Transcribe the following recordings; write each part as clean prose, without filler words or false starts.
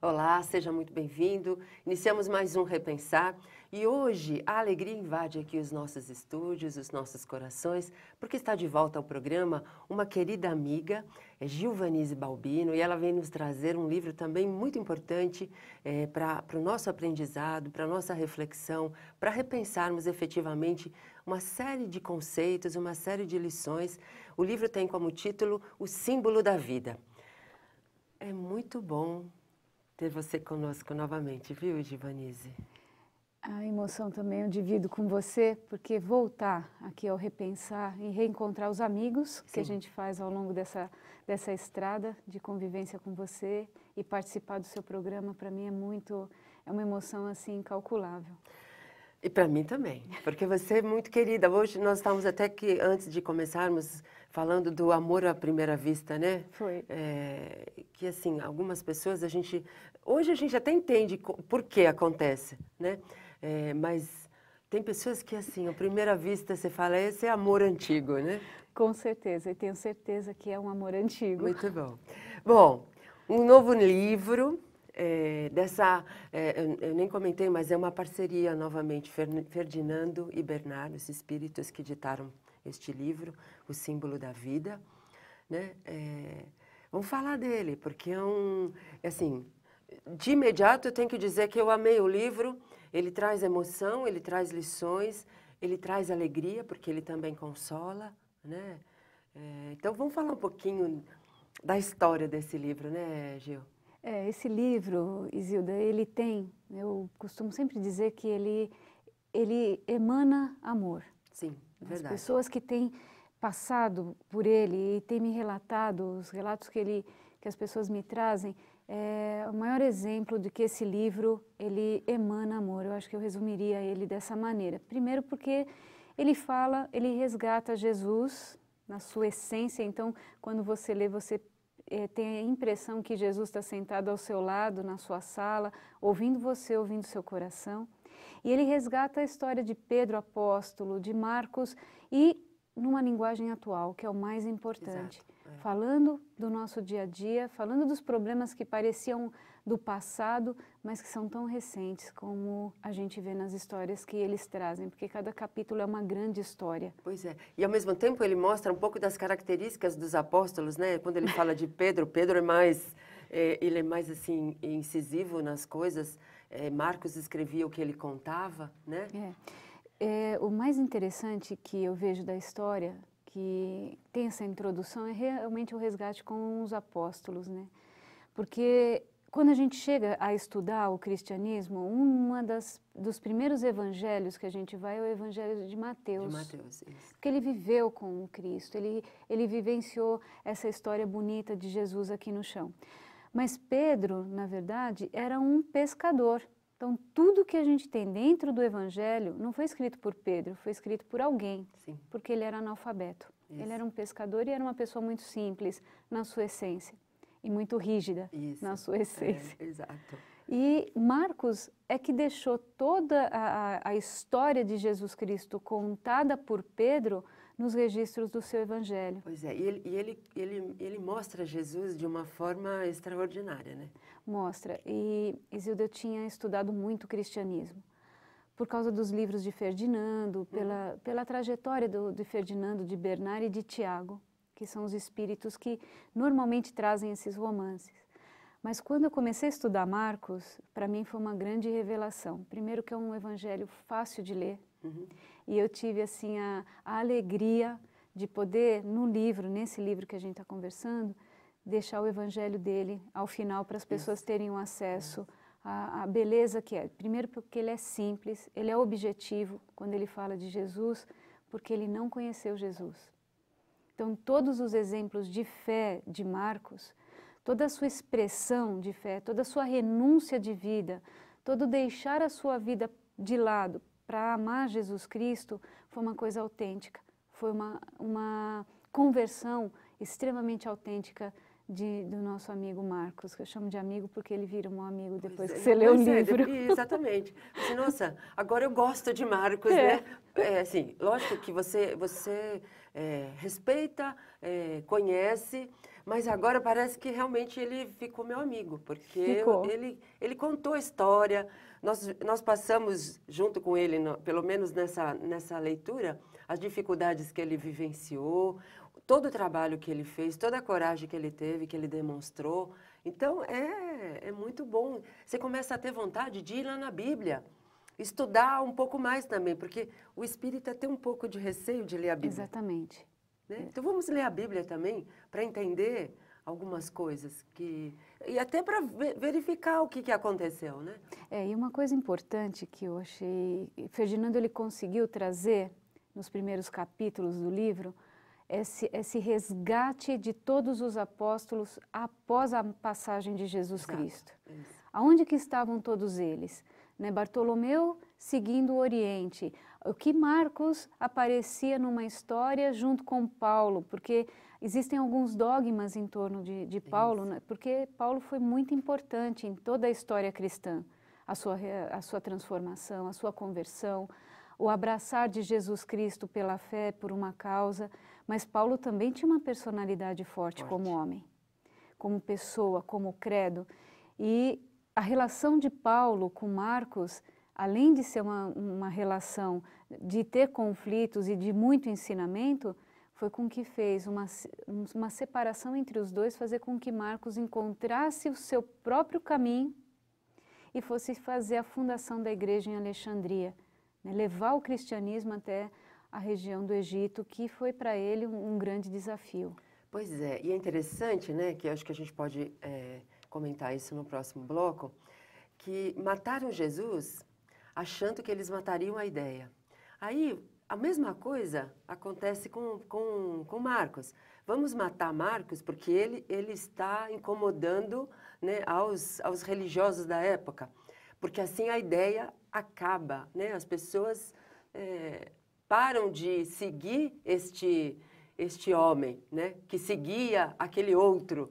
Olá, seja muito bem-vindo. Iniciamos mais um Repensar e hoje a alegria invade aqui os nossos estúdios, os nossos corações, porque está de volta ao programa uma querida amiga, Gilvanise Balbino, e ela vem nos trazer um livro também muito importante para o nosso aprendizado, para a nossa reflexão, para repensarmos efetivamente uma série de conceitos, uma série de lições. O livro tem como título O Símbolo da Vida. É muito bom ter você conosco novamente, viu, Gilvanise? A emoção também eu divido com você, porque voltar aqui ao Repensar e reencontrar os amigos que a gente faz ao longo dessa estrada de convivência com você e participar do seu programa, para mim é uma emoção assim incalculável. E para mim também, porque você é muito querida. Hoje nós estávamos até que, antes de começarmos, falando do amor à primeira vista, né? Foi. Que assim, algumas pessoas, hoje a gente até entende por que acontece, né? Mas tem pessoas que assim, à primeira vista você fala, esse é amor antigo, né? Com certeza, e tenho certeza que é um amor antigo. Muito bom. Bom, um novo livro, eu nem comentei, mas é uma parceria novamente, Ferdinando e Bernardo, os espíritos que ditaram este livro, O Símbolo da Vida, né? Vamos falar dele, porque assim, de imediato eu tenho que dizer que eu amei o livro, ele traz emoção, ele traz lições, ele traz alegria, porque ele também consola, né? Então vamos falar um pouquinho da história desse livro, né, Gil? Esse livro, Isilda, eu costumo sempre dizer que ele emana amor. Sim, verdade. As pessoas que têm passado por ele e têm me relatado, os relatos que as pessoas me trazem, é o maior exemplo de que esse livro, ele emana amor. Eu acho que eu resumiria ele dessa maneira. Primeiro porque ele resgata Jesus na sua essência. Então, quando você lê, você tem a impressão que Jesus está sentado ao seu lado, na sua sala, ouvindo você, ouvindo seu coração. E ele resgata a história de Pedro apóstolo, de Marcos, e numa linguagem atual, que é o mais importante. Exato, falando do nosso dia a dia, falando dos problemas que pareciam do passado, mas que são tão recentes, como a gente vê nas histórias que eles trazem, porque cada capítulo é uma grande história. Pois é. E ao mesmo tempo ele mostra um pouco das características dos apóstolos, né? Quando ele fala de Pedro, ele é mais assim incisivo nas coisas. Marcos escrevia o que ele contava, né? O mais interessante que eu vejo da história, que tem essa introdução, é realmente o resgate com os apóstolos, né? Porque quando a gente chega a estudar o cristianismo, dos primeiros evangelhos que a gente vai é o evangelho de Mateus. De Mateus, isso. Porque ele viveu com o Cristo, ele vivenciou essa história bonita de Jesus aqui no chão. Mas Pedro, na verdade, era um pescador. Então, tudo que a gente tem dentro do Evangelho não foi escrito por Pedro, foi escrito por alguém, Sim. porque ele era analfabeto. Isso. Ele era um pescador e era uma pessoa muito simples na sua essência e muito rígida na sua essência. Exato. E Marcos é que deixou toda a história de Jesus Cristo contada por Pedro nos registros do seu Evangelho. Pois é, e ele mostra Jesus de uma forma extraordinária, né? Mostra. E Isilda, eu tinha estudado muito o cristianismo, por causa dos livros de Ferdinando, pela trajetória de Ferdinando, de Bernard e de Tiago, que são os espíritos que normalmente trazem esses romances. Mas quando eu comecei a estudar Marcos, para mim foi uma grande revelação. Primeiro que é um evangelho fácil de ler, e eu tive assim a alegria de poder, nesse livro que a gente está conversando, deixar o evangelho dele ao final para as pessoas terem um acesso à beleza que é. Primeiro porque ele é simples, ele é objetivo quando ele fala de Jesus, porque ele não conheceu Jesus. Então todos os exemplos de fé de Marcos, toda a sua expressão de fé, toda a sua renúncia de vida, todo deixar a sua vida de lado para amar Jesus Cristo, foi uma coisa autêntica, foi uma conversão extremamente autêntica do nosso amigo Marcos, que eu chamo de amigo porque ele vira um amigo depois que Pois você lê o pois livro. Exatamente. Assim, nossa, agora eu gosto de Marcos, né? Assim, lógico que você respeita, conhece, mas agora parece que realmente ele ficou meu amigo, porque Ficou. ele contou a história, nós passamos junto com ele, pelo menos nessa leitura, as dificuldades que ele vivenciou, todo o trabalho que ele fez, toda a coragem que ele teve, que ele demonstrou. Então, é muito bom. Você começa a ter vontade de ir lá na Bíblia, estudar um pouco mais também, porque o espírita tem um pouco de receio de ler a Bíblia. Exatamente. Né? Então, vamos ler a Bíblia também para entender algumas coisas e até para verificar o que aconteceu, né? E uma coisa importante que eu achei, Ferdinando ele conseguiu trazer nos primeiros capítulos do livro, esse resgate de todos os apóstolos após a passagem de Jesus Exato, Cristo. isso. Aonde que estavam todos eles? Né? Bartolomeu seguindo o Oriente. O que Marcos aparecia numa história junto com Paulo, porque existem alguns dogmas em torno de Paulo, né? Porque Paulo foi muito importante em toda a história cristã. A sua transformação, a sua conversão, o abraçar de Jesus Cristo pela fé, por uma causa. Mas Paulo também tinha uma personalidade forte como homem, como pessoa, como credo. E a relação de Paulo com Marcos, além de ser uma relação de ter conflitos e de muito ensinamento, foi com que fez uma separação entre os dois, fazer com que Marcos encontrasse o seu próprio caminho e fosse fazer a fundação da igreja em Alexandria, né? Levar o cristianismo até a região do Egito, que foi para ele um grande desafio. Pois é, e é interessante, né, que eu acho que a gente pode comentar isso no próximo bloco, que mataram Jesus achando que eles matariam a ideia. Aí, a mesma coisa acontece com Marcos. Vamos matar Marcos porque ele está incomodando, né, aos religiosos da época, porque assim a ideia acaba, né, as pessoas param de seguir este homem, né, que seguia aquele outro.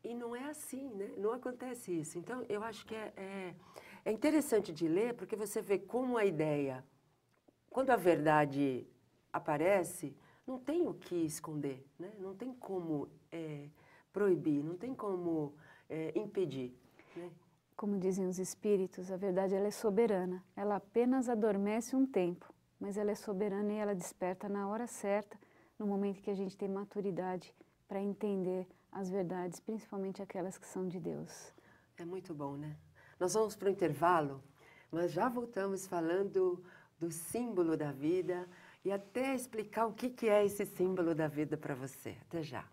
E não é assim, né? Não acontece isso. Então, eu acho que é interessante de ler, porque você vê como a ideia, quando a verdade aparece, não tem o que esconder, né? Não tem como proibir, não tem como impedir, né? Como dizem os espíritos, a verdade ela é soberana. Ela apenas adormece um tempo, mas ela é soberana e ela desperta na hora certa, no momento que a gente tem maturidade para entender as verdades, principalmente aquelas que são de Deus. É muito bom, né? Nós vamos para o intervalo, mas já voltamos falando do símbolo da vida e até explicar o que é esse símbolo da vida para você. Até já.